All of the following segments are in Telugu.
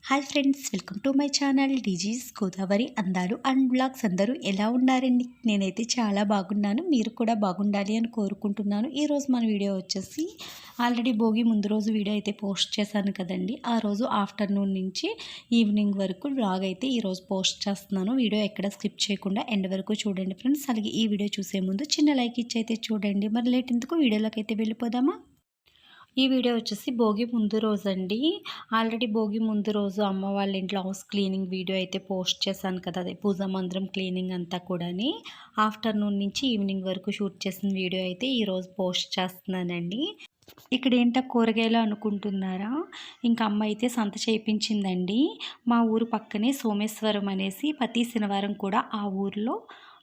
Hi friends, welcome to my channel DG's Godavari అందాలు అండ్ బ్లాగ్స్. అందరూ ఎలా ఉన్నారండి? నేనైతే చాలా బాగున్నాను. మీరు కూడా బాగుండాలి అని కోరుకుంటున్నాను. ఈరోజు మన వీడియో వచ్చేసి ఆల్రెడీ భోగి ముందు రోజు వీడియో అయితే పోస్ట్ చేశాను కదండి. ఆ రోజు ఆఫ్టర్నూన్ నుంచి ఈవినింగ్ వరకు వ్లాగ్ అయితే ఈరోజు పోస్ట్ చేస్తున్నాను. వీడియో ఎక్కడ స్కిప్ చేయకుండా ఎండ్ వరకు చూడండి ఫ్రెండ్స్. అలాగే ఈ వీడియో చూసే ముందు చిన్న లైక్ ఇచ్చి అయితే చూడండి. మరి లేట్ ఎందుకు వీడియోలోకి అయితే వెళ్ళిపోదామా? ఈ వీడియో వచ్చేసి భోగి ముందు రోజు అండి. ఆల్రెడీ భోగి ముందు రోజు అమ్మ వాళ్ళ ఇంట్లో హౌస్ క్లీనింగ్ వీడియో అయితే పోస్ట్ చేశాను కదా, అదే పూజా మందిరం క్లీనింగ్ అంతా కూడాని ఆఫ్టర్నూన్ నుంచి ఈవినింగ్ వరకు షూట్ చేసిన వీడియో అయితే ఈరోజు పోస్ట్ చేస్తున్నానండి. ఇక్కడ ఏంటో కూరగాయలు అనుకుంటున్నారా? ఇంకా అమ్మ అయితే సంత చేయించిందండి. మా ఊరు పక్కనే సోమేశ్వరం అనేసి ప్రతి శనివారం కూడా ఆ ఊర్లో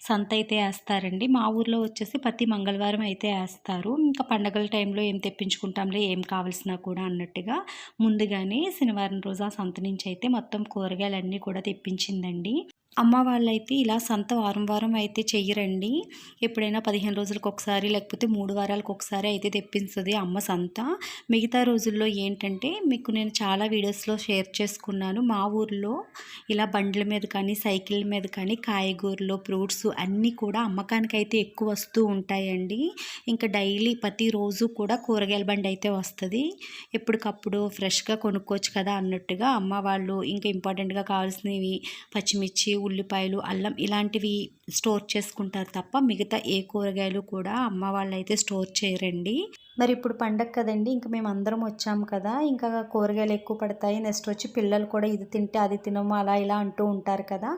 సంత అయితే వేస్తారండి. మా ఊర్లో వచ్చేసి ప్రతి మంగళవారం అయితే వేస్తారు. ఇంకా పండగల టైంలో ఏం తెప్పించుకుంటాంలే, ఏం కావాల్సినా కూడా అన్నట్టుగా ముందుగానే శనివారం రోజు ఆ సంత నుంచి అయితే మొత్తం కూరగాయలన్నీ కూడా తెప్పించిందండి. అమ్మ వాళ్ళైతే ఇలా సంత వారం వారం అయితే చెయ్యరండి. ఎప్పుడైనా 15 రోజులకు ఒకసారి లేకపోతే 3 వారాలకు ఒకసారి అయితే తెప్పిస్తుంది అమ్మ సంత. మిగతా రోజుల్లో ఏంటంటే మీకు నేను చాలా వీడియోస్లో షేర్ చేసుకున్నాను. మా ఊర్లో ఇలా బండ్ల మీద కానీ సైకిల్ మీద కానీ కాయగూరలు, ఫ్రూట్స్ అన్నీ కూడా అమ్మకానికి అయితే ఎక్కువ వస్తూ ఉంటాయండి. ఇంకా డైలీ ప్రతిరోజు కూడా కూరగాయల బండి అయితే వస్తుంది. ఎప్పటికప్పుడు ఫ్రెష్గా కొనుక్కోవచ్చు కదా అన్నట్టుగా అమ్మ వాళ్ళు ఇంకా ఇంపార్టెంట్గా కావాల్సినవి పచ్చిమిర్చి, ఉల్లిపాయలు, అల్లం ఇలాంటివి స్టోర్ చేసుకుంటారు తప్ప మిగతా ఏ కూరగాయలు కూడా అమ్మ వాళ్ళైతే స్టోర్ చేయరండి. మరి ఇప్పుడు పండగ కదండి, ఇంకా మేము అందరం వచ్చాము కదా, ఇంకా కూరగాయలు ఎక్కువ పడతాయి. నెక్స్ట్ వచ్చి పిల్లలు కూడా ఇది తింటే అది తినము అలా ఇలా అంటూ ఉంటారు కదా,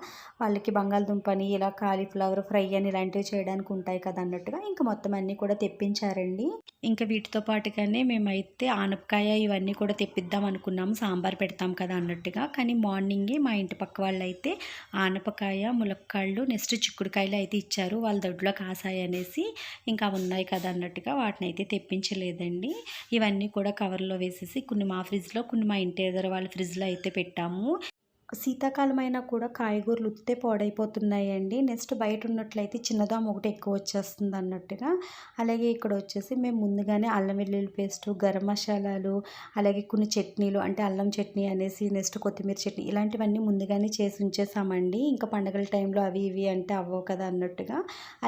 వాళ్ళకి బంగాళదుంపని ఇలా కాలీఫ్లవర్ ఫ్రై అని ఇలాంటివి చేయడానికి ఉంటాయి కదా అన్నట్టుగా ఇంకా మొత్తం అన్నీ కూడా తెప్పించారండి. ఇంకా వీటితో పాటుగానే మేమైతే ఆనపకాయ ఇవన్నీ కూడా తెప్పిద్దాం అనుకున్నాము, సాంబార్ పెడతాం కదా అన్నట్టుగా. కానీ మార్నింగే మా ఇంటి పక్క వాళ్ళు అయితే ఆనపకాయ, ములక్కాళ్ళు నెక్స్ట్ చిక్కుడుకాయలు అయితే ఇచ్చారు. వాళ్ళ దొడ్లో కాసాయి అనేసి ఇంకా ఉన్నాయి కదా అన్నట్టుగా వాటిని అయితే తెప్పించలేదండి. ఇవన్నీ కూడా కవర్లో వేసేసి కొన్ని మా ఫ్రిడ్జ్లో, కొన్ని మా ఇంటి ఎదురు వాళ్ళ ఫ్రిడ్జ్లో అయితే పెట్టాము. శీతాకాలం అయినా కూడా కాయగూరలు ఉత్తే పాడైపోతున్నాయండి. నెక్స్ట్ బయట ఉన్నట్లయితే చిన్నదాము ఒకటి ఎక్కువ వచ్చేస్తుంది అన్నట్టుగా. అలాగే ఇక్కడ వచ్చేసి మేము ముందుగానే అల్లం వెల్లుల్లి పేస్టు, గరం మసాలాలు, అలాగే కొన్ని చట్నీలు అంటే అల్లం చట్నీ అనేసి నెక్స్ట్ కొత్తిమీర చట్నీ ఇలాంటివన్నీ ముందుగానే చేసి ఉంచేసామండి. ఇంకా పండగల టైంలో అవి ఇవి అంటే అవ్వవు కదా అన్నట్టుగా.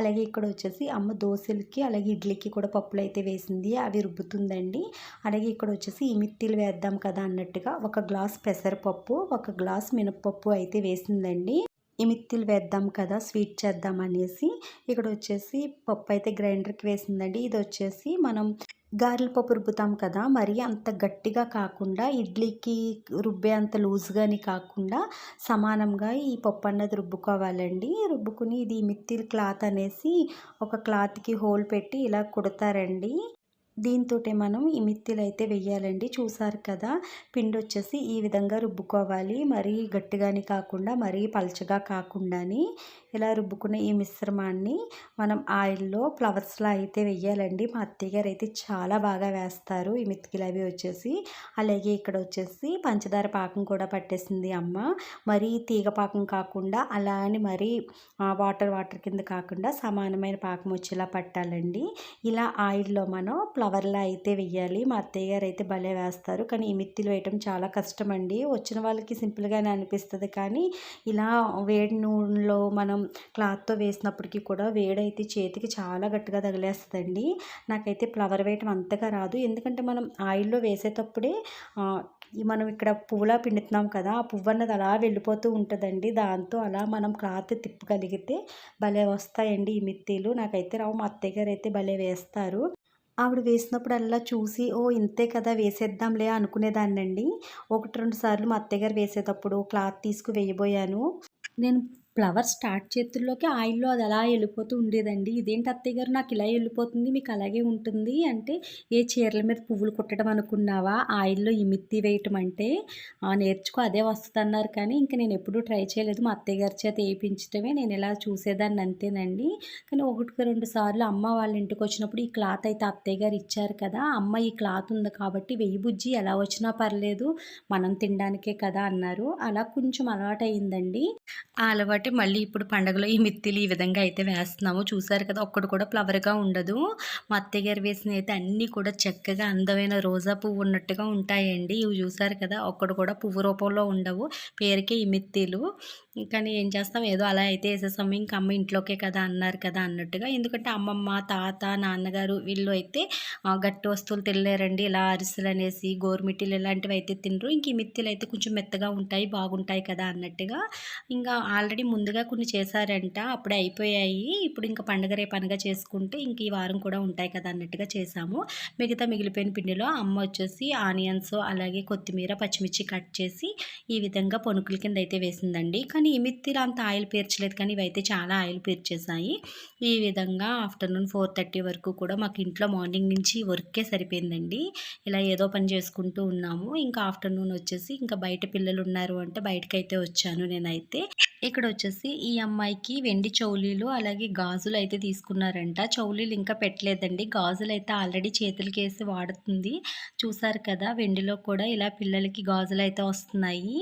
అలాగే ఇక్కడ వచ్చేసి అమ్మ దోశలకి అలాగే ఇడ్లీకి కూడా పప్పులు అయితే వేసింది, అవి రుబ్బుతుందండి. అలాగే ఇక్కడ వచ్చేసి ఇమిత్తిలు వేద్దాం కదా అన్నట్టుగా ఒక గ్లాస్ పెసరపప్పు, ఒక గ్లాస్ మినప్పప్పు అయితే వేసిందండి. ఇమిత్తిలు వేద్దాం కదా స్వీట్ చేద్దాం అనేసి. ఇక్కడ వచ్చేసి పప్పు అయితే గ్రైండర్కి వేసిందండి. ఇది వచ్చేసి మనం గారెల పప్పు రుబ్బుతాం కదా, మరి అంత గట్టిగా కాకుండా ఇడ్లీకి రుబ్బే అంత లూజ్గాని కాకుండా సమానంగా ఈ పప్పు అన్నది రుబ్బుకోవాలండి. రుబ్బుకుని ఇది మిత్తిల్ క్లాత్ అనేసి ఒక క్లాత్కి హోల్ పెట్టి ఇలా కుడతారండి. దీంతోటే మనం ఈ మిత్తిలు అయితే వెయ్యాలండి. చూసారు కదా, పిండి వచ్చేసి ఈ విధంగా రుబ్బుకోవాలి. మరీ గట్టిగాని కాకుండా మరీ పల్చగా కాకుండాని ఇలా రుబ్బుకునే ఈ మిశ్రమాన్ని మనం ఆయిల్లో ఫ్లవర్స్లా అయితే వెయ్యాలండి. మా అత్తయ్య గారు అయితే చాలా బాగా వేస్తారు ఈ మితికిలు అవి వచ్చేసి. అలాగే ఇక్కడ వచ్చేసి పంచదార పాకం కూడా పట్టేసింది అమ్మ. మరీ తీగ పాకం కాకుండా అలా అని మరీ వాటర్ వాటర్ కింద కాకుండా సమానమైన పాకం వచ్చేలా పట్టాలండి. ఇలా ఆయిల్లో మనం ఫ్లవర్లా అయితే వెయ్యాలి. మా అత్తయ్య గారు అయితే భలే వేస్తారు. కానీ ఈ మిత్తిలు వేయటం చాలా కష్టం అండి. వచ్చిన వాళ్ళకి సింపుల్గానే అనిపిస్తుంది, కానీ ఇలా వేడి నూనెలో మనం క్లాత్తో వేసినప్పటికీ కూడా వేడైతే చేతికి చాలా గట్టిగా తగిలేస్తుందండి. నాకైతే ఫ్లవర్ వేయటం అంతగా రాదు, ఎందుకంటే మనం ఆయిల్లో వేసేటప్పుడే మనం ఇక్కడ పువ్వులా పిండుతున్నాం కదా, ఆ పువ్వు అన్నది అలా వెళ్ళిపోతూ ఉంటుందండి. దాంతో అలా మనం క్లాత్ తిప్పగలిగితే భలే వస్తాయండి ఈ మిత్తీలు. నాకైతే రావు, మా అత్తయ్య గారు అయితే భలే వేస్తారు. ఆవిడ వేసినప్పుడల్లా చూసి ఓ ఇంతే కదా వేసేద్దాంలే అనుకునేదాన్నండి. 1, 2 సార్లు మా అత్తయ్య గారు వేసేటప్పుడు క్లాత్ తీసుకు వేయబోయాను. నేను ఫ్లవర్ స్టార్ట్ చేతుల్లోకి ఆయిల్లో అది అలా వెళ్ళిపోతూ ఉండేదండి. ఇదేంటి అత్తయ్య గారు నాకు ఇలా వెళ్ళిపోతుంది, మీకు అలాగే ఉంటుంది అంటే, ఏ చీరల మీద పువ్వులు కుట్టడం అనుకున్నావా, ఆయిల్లో ఈ మిత్తి వేయటం అంటే నేర్చుకో అదే వస్తుంది అన్నారు. కానీ ఇంకా నేను ఎప్పుడూ ట్రై చేయలేదు. మా అత్తయ్య గారి చేత వేయించడమే నేను ఇలా చూసేదాన్ని అంతేనండి. కానీ 1, 2 సార్లు అమ్మ వాళ్ళ ఇంటికి వచ్చినప్పుడు ఈ క్లాత్ అయితే అత్తయ్య గారు ఇచ్చారు కదా, అమ్మ ఈ క్లాత్ ఉంది కాబట్టి వెయ్యి బుజ్జి ఎలా వచ్చినా పర్లేదు మనం తినడానికే కదా అన్నారు. అలా కొంచెం అలవాటు అయిందండి. ఆ అలవాటు కాబట్టి మళ్ళీ ఇప్పుడు పండగలో ఈ మిత్తిలు ఈ విధంగా అయితే వేస్తున్నాము. చూసారు కదా, ఒక్కటి కూడా ఫ్లవర్గా ఉండదు. మా అత్తయ్య గారు వేసినవి అయితే అన్నీ కూడా చక్కగా అందమైన రోజా పువ్వు ఉన్నట్టుగా ఉంటాయండి. ఇవి చూసారు కదా, ఒక్కటి కూడా పువ్వు రూపంలో ఉండవు, పేరుకే ఈ మిత్తిలు. కానీ ఏం చేస్తాం, ఏదో అలా అయితే వేసేసాము. ఇంకా అమ్మ ఇంట్లోకే కదా అన్నారు కదా అన్నట్టుగా. ఎందుకంటే అమ్మమ్మ, తాత, నాన్నగారు వీళ్ళు అయితే గట్టి వస్తువులు తినలేరండి. ఇలా అరిసెలు అనేసి గోరుమిట్టిలు ఇలాంటివి అయితే తినరు. ఇంక ఈ మిత్తిలు అయితే కొంచెం మెత్తగా ఉంటాయి, బాగుంటాయి కదా అన్నట్టుగా. ఇంకా ఆల్రెడీ ముందుగా కొన్ని చేశారంట, అప్పుడే అయిపోయాయి. ఇప్పుడు ఇంకా పండగ రేపు అనగా చేసుకుంటే ఇంక ఈ వారం కూడా ఉంటాయి కదా అన్నట్టుగా చేసాము. మిగతా మిగిలిపోయిన పిండిలో అమ్మ వచ్చేసి ఆనియన్స్, అలాగే కొత్తిమీర, పచ్చిమిర్చి కట్ చేసి ఈ విధంగా పొనుకుల కింద అయితే వేసిందండి. కానీ ఈ మిత్తిలు అంత ఆయిల్ పీర్చలేదు, కానీ ఇవైతే చాలా ఆయిల్ పీర్చేసాయి. ఈ విధంగా ఆఫ్టర్నూన్ 4:30 వరకు కూడా మాకు ఇంట్లో మార్నింగ్ నుంచి వర్కే సరిపోయిందండి. ఇలా ఏదో పని చేసుకుంటూ ఉన్నాము. ఇంకా ఆఫ్టర్నూన్ వచ్చేసి ఇంకా బయట పిల్లలు ఉన్నారు అంటే బయటకైతే వచ్చాను నేనైతే. ఇక్కడ వచ్చేసి ఈ అమ్మాయికి వెండి చౌలీలు అలాగే గాజులు అయితే తీసుకున్నారంట. చౌలీలు ఇంకా పెట్టలేదండి, గాజులు అయితే ఆల్రెడీ చేతులకి వేసి వాడుతుంది. చూసారు కదా, వెండిలో కూడా ఇలా పిల్లలకి గాజులు అయితే వస్తున్నాయి.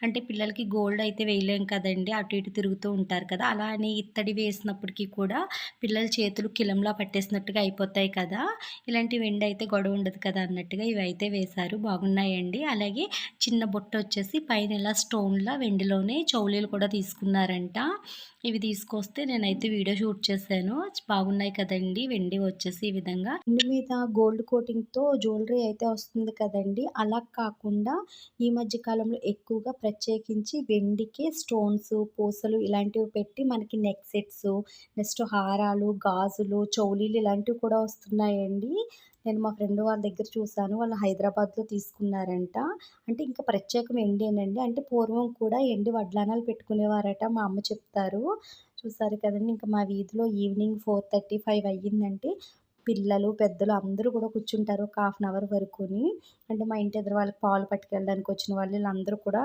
అంటే పిల్లలకి గోల్డ్ అయితే వేయలేం కదండి, అటు ఇటు తిరుగుతూ ఉంటారు కదా, అలా అని ఇత్తడి వేసినప్పటికీ కూడా పిల్లల చేతులు కిలంలా పట్టేసినట్టుగా అయిపోతాయి కదా. ఇలాంటి వెండి అయితే గొడవ ఉండదు కదా అన్నట్టుగా ఇవి అయితే వేశారు, బాగున్నాయండి. అలాగే చిన్న బొట్ట వచ్చేసి పైన ఇలా స్టోన్లా వెండిలోనే చౌలీలు కూడా తీసుకున్నారంట. ఇవి తీసుకొస్తే నేనైతే వీడియో షూట్ చేశాను, బాగున్నాయి కదండి. వెండి వచ్చేసి ఈ విధంగా వెండి మీద గోల్డ్ కోటింగ్తో జ్యువెలరీ అయితే వస్తుంది కదండి, అలా కాకుండా ఈ మధ్య కాలంలో ఎక్కువగా ప్రత్యేకించి వెండికి స్టోన్స్, పూసలు ఇలాంటివి పెట్టి మనకి నెక్ సెట్స్, నెక్స్ట్ హారాలు, గాజులు, చౌలీలు ఇలాంటివి కూడా వస్తున్నాయండి. నేను మా ఫ్రెండ్ వాళ్ళ దగ్గర చూసాను, వాళ్ళు హైదరాబాద్లో తీసుకున్నారంట. అంటే ఇంకా ప్రత్యేకం ఎండేనండి, అంటే పూర్వం కూడా ఎండి వడ్లానాలు పెట్టుకునేవారట, మా అమ్మ చెప్తారు. చూసారు కదండి, ఇంకా మా వీధిలో ఈవినింగ్ 4:35 అయ్యిందంటే పిల్లలు, పెద్దలు అందరూ కూడా కూర్చుంటారు ఒక హాఫ్ అన్ అవర్ వరకుని. అంటే మా ఇంటి ఎదురు వాళ్ళకి పాలు పట్టుకెళ్ళడానికి వచ్చిన వాళ్ళు వీళ్ళందరూ కూడా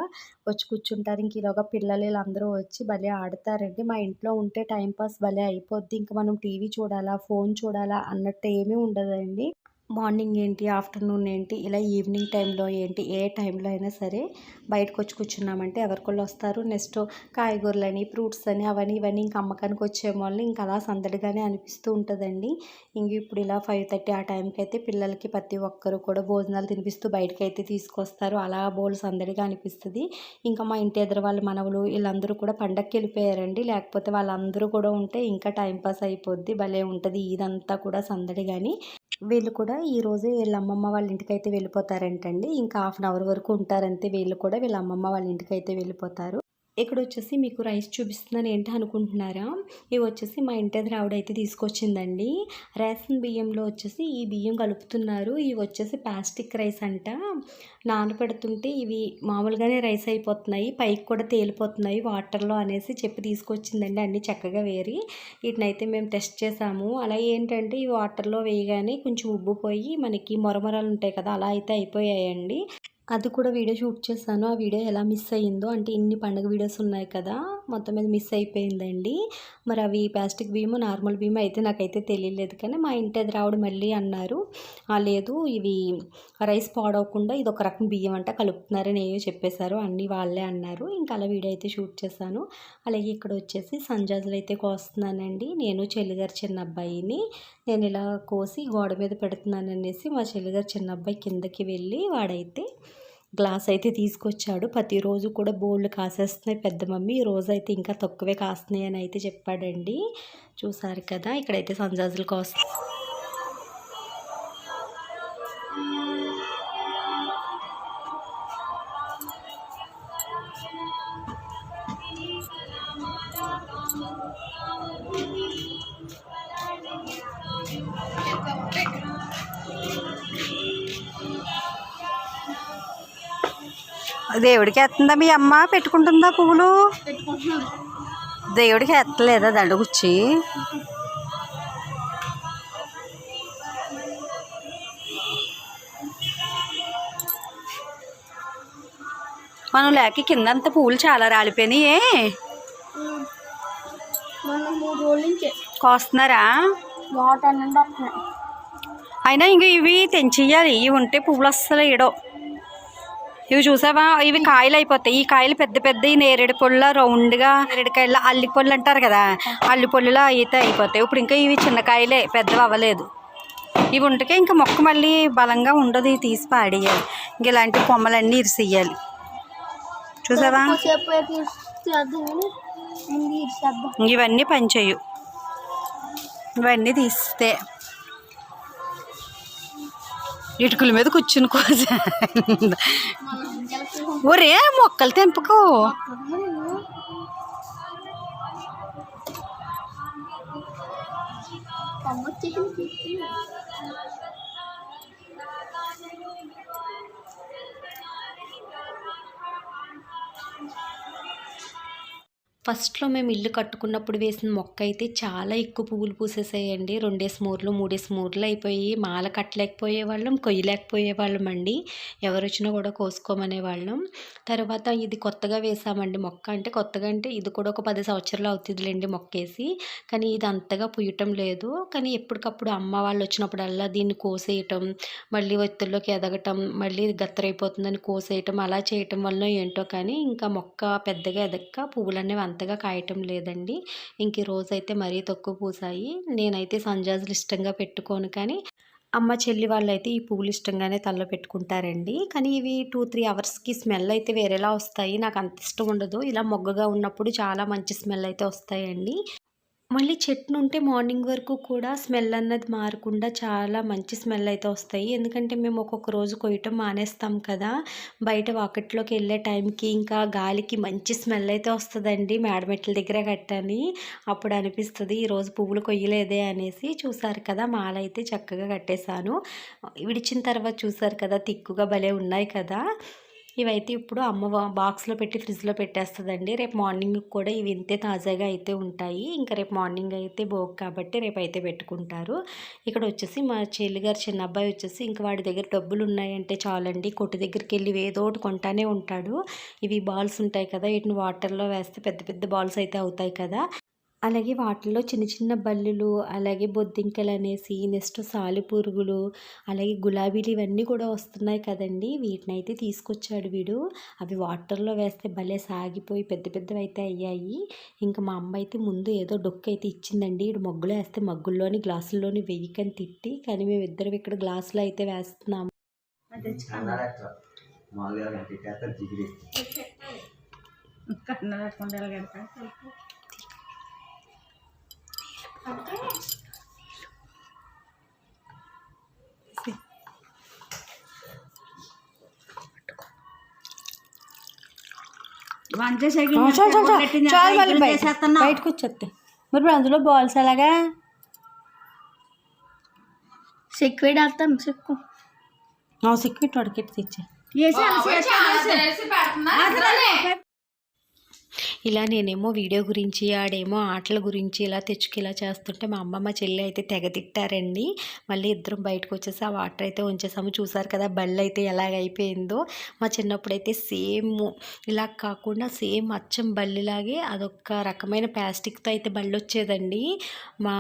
వచ్చి కూర్చుంటారు. ఇంక ఈలోగా పిల్లలు వీళ్ళందరూ వచ్చి భలే ఆడతారండి. మా ఇంట్లో ఉంటే టైం పాస్ భలే అయిపోద్ది. ఇంక మనం టీవీ చూడాలా, ఫోన్ చూడాలా అన్నట్టు ఏమీ ఉండదండి. మార్నింగ్ ఏంటి, ఆఫ్టర్నూన్ ఏంటి, ఇలా ఈవినింగ్ టైంలో ఏంటి, ఏ టైంలో అయినా సరే బయటకు వచ్చి కూర్చున్నామంటే ఎవరికొళ్ళు వస్తారు. నెక్స్ట్ కాయగూరలని, ఫ్రూట్స్ అని అవన్నీ ఇవన్నీ ఇంక అమ్మకానికి వచ్చే వాళ్ళు ఇంకా అలా సందడిగానే అనిపిస్తూ ఉంటుందండి. ఇంక ఇప్పుడు ఇలా 5:30 ఆ టైంకి అయితే పిల్లలకి ప్రతి ఒక్కరు కూడా భోజనాలు తినిపిస్తూ బయటకు అయితే తీసుకొస్తారు. అలా బోల్ సందడిగా అనిపిస్తుంది. ఇంకా మా ఇంటి ఎదురు వాళ్ళ మనవలు వీళ్ళందరూ కూడా పండగకి వెళ్ళిపోయారండి, లేకపోతే వాళ్ళందరూ కూడా ఉంటే ఇంకా టైంపాస్ అయిపోద్ది, భలే ఉంటుంది ఇదంతా కూడా సందడి. కానీ వీళ్ళు కూడా ఈరోజు వీళ్ళ అమ్మమ్మ వాళ్ళ ఇంటికైతే వెళ్ళిపోతారంటండి. ఇంకా హాఫ్ అన్ అవర్ వరకు ఉంటారంతే, వీళ్ళు కూడా వీళ్ళ అమ్మమ్మ వాళ్ళ ఇంటికైతే వెళ్ళిపోతారు. ఇక్కడ వచ్చేసి మీకు రైస్ చూపిస్తున్నాను ఏంటి అనుకుంటున్నారా, ఇవి వచ్చేసి మా ఇంటి ఎదురు ఆవిడైతే తీసుకొచ్చిందండి. రేషన్ బియ్యంలో వచ్చేసి ఈ బియ్యం కలుపుతున్నారు. ఇవి వచ్చేసి ప్లాస్టిక్ రైస్ అంట, నానబెడుతుంటే ఇవి మామూలుగానే రైస్ అయిపోతున్నాయి, పైకి కూడా తేలిపోతున్నాయి వాటర్లో అనేసి చెప్పి తీసుకొచ్చిందండి. అన్నీ చక్కగా వేరి వీటినైతే మేము టెస్ట్ చేసాము. అలా ఏంటంటే ఈ వాటర్లో వేయగానే కొంచెం ఉబ్బిపోయి మనకి మొరమొరలు ఉంటాయి కదా, అలా అయితే అయిపోయాయండి. అది కూడా వీడియో షూట్ చేశాను, ఆ వీడియో ఎలా మిస్ అయ్యిందో, అంటే ఇన్ని పండుగ వీడియోస్ ఉన్నాయి కదా, మొత్తం మీద మిస్ అయిపోయిందండి. మరి అవి ప్లాస్టిక్ బియ్యము, నార్మల్ బియ్యం అయితే నాకైతే తెలియలేదు. కానీ మా ఇంటి ఎదురు ఆవిడ మళ్ళీ అన్నారు, లేదు ఇవి రైస్ పాడవకుండా ఇది ఒక రకం బియ్యం అంట కలుపుతున్నారని ఏవో చెప్పేశారు, అన్నీ వాళ్ళే అన్నారు. ఇంకా అలా వీడియో అయితే షూట్ చేశాను. అలాగే ఇక్కడ వచ్చేసి సంజాజులు అయితే కోస్తున్నానండి. నేను చెల్లిగారు చిన్న అబ్బాయిని నేను ఇలా కోసి గోడ మీద పెడుతున్నాను అనేసి మా చెల్లిగారు చిన్న అబ్బాయి కిందకి వెళ్ళి వాడైతే గ్లాస్ అయితే తీసుకొచ్చాడు. ప్రతిరోజు కూడా బోల్డ్ కాసేస్తున్నాయి పెద్ద మమ్మీ, ఈ రోజు అయితే ఇంకా తక్కువే కాస్తున్నాయి అని అయితే చెప్పాడండి. చూసారు కదా, ఇక్కడైతే సంజాజులు కోస్తాయి. దేవుడికి ఎత్తుందా మీ అమ్మ, పెట్టుకుంటుందా పువ్వులు? దేవుడికి ఎత్తలేదా దండగుచ్చి? మనం లేక కిందంతా పువ్వులు చాలా రాలిపోయినాయే. కోస్తున్నారా? అయినా ఇంక ఇవి తెంచేయాలి, ఇవి ఉంటే పువ్వులు అస్సలు ఏడో. ఇవి చూసావా, ఇవి కాయలు అయిపోతాయి. ఈ కాయలు పెద్ద పెద్ద నేరేడు పొల్ల రౌండ్గా, నేరేడుకాయల అల్లి పొల్లు అంటారు కదా, అల్లి పొల్లులా అయితే అయిపోతాయి. ఇప్పుడు ఇంకా ఇవి చిన్న కాయలే, పెద్దవి అవ్వలేదు. ఇవి ఉంటకే ఇంకా మొక్క మళ్ళీ బలంగా ఉండదు, ఇవి తీసి పాడేయాలి. ఇంక ఇలాంటి కొమ్మలన్నీ ఇరిసేయాలి. చూసావా, ఇవన్నీ పనిచేయు. ఇవన్నీ తీస్తే ఇటుకల మీద కూర్చుని కోసా. ఒరే మొక్కలు తెంపుకో. ఫస్ట్లో మేము ఇల్లు కట్టుకున్నప్పుడు వేసిన మొక్క అయితే చాలా ఎక్కువ పువ్వులు పూసేసాయండి. 2 మూరలు 3 మూరలు అయిపోయి మాల కట్టలేకపోయేవాళ్ళం, కొయ్యలేకపోయేవాళ్ళం అండి. ఎవరు వచ్చినా కూడా కోసుకోమనేవాళ్ళం. తర్వాత ఇది కొత్తగా వేసామండి మొక్క. అంటే కొత్తగా అంటే ఇది కూడా ఒక 10 సంవత్సరాలు అవుతుందిలేండి మొక్కేసి. కానీ ఇది అంతగా పుయ్యటం లేదు. కానీ ఎప్పటికప్పుడు అమ్మ వాళ్ళు వచ్చినప్పుడల్లా దీన్ని కోసేయటం, మళ్ళీ ఒత్తుల్లోకి ఎదగటం, మళ్ళీ గత్తరైపోతుందని కోసేయటం, అలా చేయటం వల్ల ఏంటో కానీ ఇంకా మొక్క పెద్దగా ఎదగక పువ్వులనేవి అంతగా కాయటం లేదండి. ఇంక ఈ రోజైతే మరీ తక్కువ పూసాయి. నేనైతే సన్నజాజులు ఇష్టంగా పెట్టుకోను, కానీ అమ్మ చెల్లి వాళ్ళైతే ఈ పువ్వులు ఇష్టంగానే తలలో పెట్టుకుంటారండి. కానీ ఇవి 2-3 అవర్స్కి స్మెల్ అయితే వేరేలా వస్తాయి. నాకు అంత ఇష్టం ఉండదు. ఇలా మొగ్గగా ఉన్నప్పుడు చాలా మంచి స్మెల్ అయితే వస్తాయండి. మళ్ళీ చెట్టు ఉంటే మార్నింగ్ వరకు కూడా స్మెల్ అన్నది మారకుండా చాలా మంచి స్మెల్ అయితే వస్తాయి. ఎందుకంటే మేము ఒక్కొక్క రోజు కొయ్యటం మానేస్తాం కదా, బయట వాకిట్లోకి వెళ్ళే టైంకి ఇంకా గాలికి మంచి స్మెల్ అయితే వస్తుందండి. మేడమెట్ల దగ్గర కట్టని అప్పుడు అనిపిస్తుంది ఈరోజు పువ్వులు కొయ్యలేదే అనేసి. చూసారు కదా, మాల అయితే చక్కగా కట్టేశాను. విడిచిన తర్వాత చూసారు కదా, తిక్కుగా భలే ఉన్నాయి కదా. ఇవైతే ఇప్పుడు అమ్మ బాక్స్లో పెట్టి ఫ్రిడ్జ్లో పెట్టేస్తుందండి. రేపు మార్నింగ్ కూడా ఇవి ఇంతే తాజాగా అయితే ఉంటాయి. ఇంకా రేపు మార్నింగ్ అయితే భోగి కాబట్టి రేపు అయితే పెట్టుకుంటారు. ఇక్కడ వచ్చేసి మా చెల్లిగారు చిన్న అబ్బాయి వచ్చేసి ఇంక వాడి దగ్గర డబ్బులు ఉన్నాయంటే చాలండి, కొట్టు దగ్గరికి వెళ్ళి ఏదో ఒకటి కొంటానే ఉంటాడు. ఇవి బాల్స్ ఉంటాయి కదా, వీటిని వాటర్లో వేస్తే పెద్ద పెద్ద బాల్స్ అయితే అవుతాయి కదా. అలాగే వాటిల్లో చిన్న చిన్న బల్లులు, అలాగే బొద్దింకలు అనేసి, నెక్స్ట్ సాలిపురుగులు, అలాగే గులాబీలు ఇవన్నీ కూడా వస్తున్నాయి కదండి. వీటినైతే తీసుకొచ్చాడు వీడు. అవి వాటర్లో వేస్తే భలే సాగిపోయి పెద్ద పెద్దవి అయితే అయ్యాయి. ఇంకా మా అమ్మ అయితే ముందు ఏదో డొక్కు అయితే ఇచ్చిందండి. ఇటు మగ్గులో వేస్తే మగ్గుల్లోని గ్లాసుల్లోని వెయ్యికని తిట్టి, కానీ మేము ఇద్దరం ఇక్కడ గ్లాసులో అయితే వేస్తున్నాము. బయటకు వచ్చేస్తే మరి ఇప్పుడు అందులో బాల్స్ ఎలాగా సెక్వేట్ ఆడతాను సెక్కు సిక్విట్ అడికెట్ తెచ్చే. ఇలా నేనేమో వీడియో గురించి, ఆడేమో ఆటల గురించి ఇలా తెచ్చుకు ఇలా చేస్తుంటే మా అమ్మ మా చెల్లి అయితే తెగ తిట్టారండి. మళ్ళీ ఇద్దరం బయటకు వచ్చేసి ఆ వాటర్ అయితే ఉంచేసాము. చూసారు కదా బళ్ళు అయితే ఎలాగైపోయిందో. మా చిన్నప్పుడైతే సేమ్ ఇలా కాకుండా సేమ్ అచ్చం బల్లిలాగే అదొక రకమైన ప్లాస్టిక్తో అయితే బళ్ళు వచ్చేదండి. మా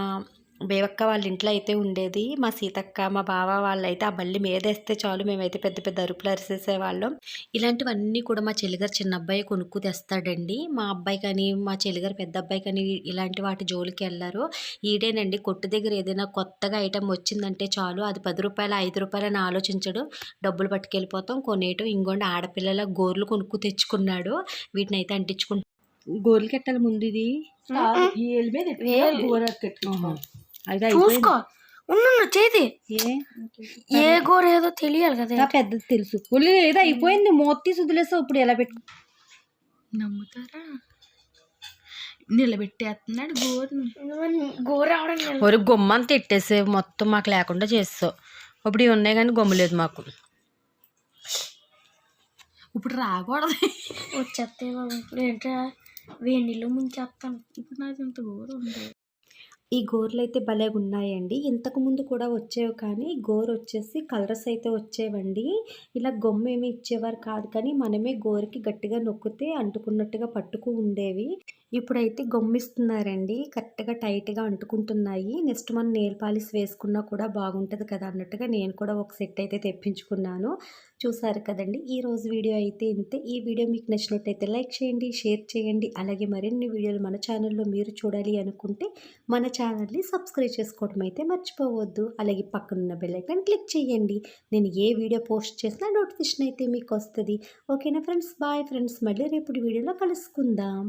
బేవక్క వాళ్ళ ఇంట్లో అయితే ఉండేది. మా సీతక్క, మా బావ వాళ్ళైతే ఆ బల్లి మీదేస్తే చాలు మేమైతే పెద్ద పెద్ద అరుపులు అరిసేసేవాళ్ళం. ఇలాంటివన్నీ కూడా మా చెల్లిగారు చిన్న అబ్బాయి కొనుక్కు తెస్తాడండి. మా అబ్బాయి కానీ మా చెల్లిగారు పెద్ద అబ్బాయి కానీ ఇలాంటి వాటి జోలికి వెళ్ళారు. ఈడేనండి కొట్టు దగ్గర ఏదైనా కొత్తగా ఐటెం వచ్చిందంటే చాలు, అది 10 రూపాయలు 5 రూపాయలని ఆలోచించడు, డబ్బులు పట్టుకెళ్ళిపోతాం కొనేయటం. ఇంకోండి ఆడపిల్లల గోర్లు కొనుక్కు తెచ్చుకున్నాడు. వీటిని అయితే అంటించుకుంటాం. గోర్లు కట్టాలి ముందు, ఇది చూసుకో చేతి ఏ గోర ఏదో తెలియాలి కదా, పెద్దది తెలుసు. ఏదో అయిపోయింది, మోతి సుదిలేసావు. ఇప్పుడు ఎలా పెట్టు నమ్ముతారా? నిలబెట్టేస్తున్నాడు గోర రావడం. ఒక గొమ్మని తిట్టేసే మొత్తం మాకు లేకుండా చేస్తావు. ఇప్పుడు ఇవి ఉన్నాయి కానీ గొమ్మ లేదు మాకు. ఇప్పుడు రాకూడదు, వచ్చేస్తే ఇప్పుడు ఏంటో వేడి నీళ్ళు ముంచేస్తాను. ఇప్పుడు నాకు ఇంత గోర ఉంది. ఈ గోర్లు అయితే భలే ఉన్నాయండి. ఇంతకుముందు కూడా వచ్చేవి, కానీ గోరు వచ్చేసి కలర్స్ అయితే వచ్చేవండి. ఇలా గొమ్మ ఏమి ఇచ్చేవారు కాదు, కానీ మనమే గోరుకి గట్టిగా నొక్కితే అంటుకున్నట్టుగా పట్టుకు ఉండేవి. ఇప్పుడైతే గొమ్మిస్తున్నారండి, కరెక్ట్గా టైట్గా అంటుకుంటున్నాయి. నెక్స్ట్ మనం నెయిల్ పాలిష్ వేసుకున్నా కూడా బాగుంటుంది కదా అన్నట్టుగా నేను కూడా ఒక సెట్ అయితే తెప్పించుకున్నాను. చూసారు కదండి ఈరోజు వీడియో అయితే ఇంతే. ఈ వీడియో మీకు నచ్చినట్టయితే లైక్ చేయండి, షేర్ చేయండి. అలాగే మరిన్ని వీడియోలు మన ఛానల్లో మీరు చూడాలి అనుకుంటే మన ఛానల్ని సబ్స్క్రైబ్ చేసుకోవడం అయితే మర్చిపోవద్దు. అలాగే పక్కనున్న బెల్ ఐకాన్ క్లిక్ చేయండి. నేను ఏ వీడియో పోస్ట్ చేసినా నోటిఫికేషన్ అయితే మీకు వస్తుంది. ఓకేనా ఫ్రెండ్స్, బాయ్ ఫ్రెండ్స్, మళ్ళీ రేపు వీడియోలో కలుసుకుందాం.